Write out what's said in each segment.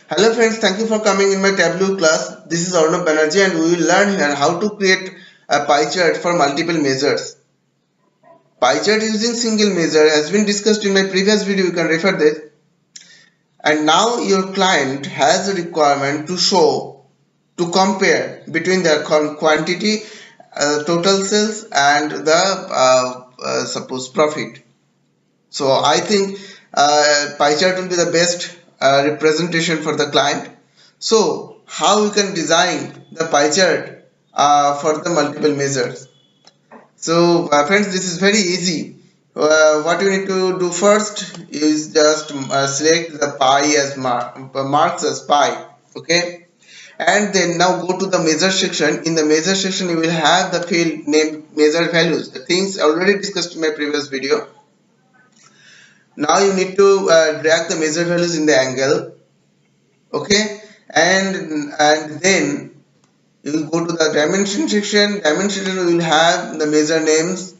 Hello friends, thank you for coming in my Tableau class. This is Arnab Banerjee and we will learn here how to create a pie chart for multiple measures. Pie chart using single measure has been discussed in my previous video, you can refer this. And now your client has a requirement to show, to compare between their quantity, total sales and the suppose profit. So I think pie chart will be the best representation for the client. So how we can design the pie chart for the multiple measures? So friends, this is very easy. What you need to do first is just select the pie as marks as pie. Okay, and then now go to the measure section. In the measure section you will have the field named measure values, the things already discussed in my previous video. Now you need to drag the measure values in the angle. Okay, and then you will go to the dimension section. Dimension section will have the measure names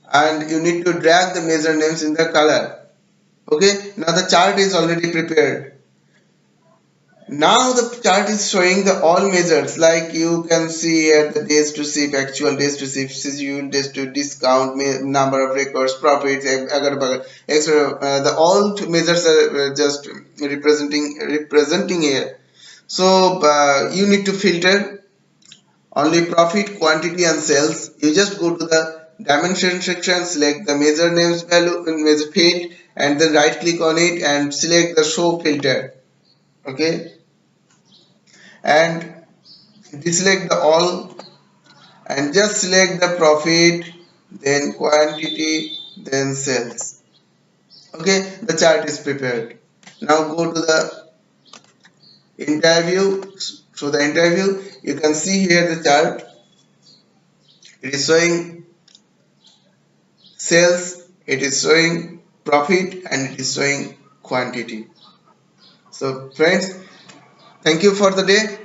and you need to drag the measure names in the color. Okay, now the chart is already prepared. Now the chart is showing the all measures, like you can see here the days to ship, actual days to ship, schedule days to discount, number of records, profits, etc. The all measures are just representing here. So you need to filter only profit, quantity and sales. You just go to the dimension section, select the measure names value in measure field and then right click on it and select the show filter. Okay, and deselect the all and just select the profit, then quantity, then sales. Okay, the chart is prepared. Now go to the interview. So the interview, you can see here the chart. It is showing sales, it is showing profit and it is showing quantity. So friends, thank you for the day.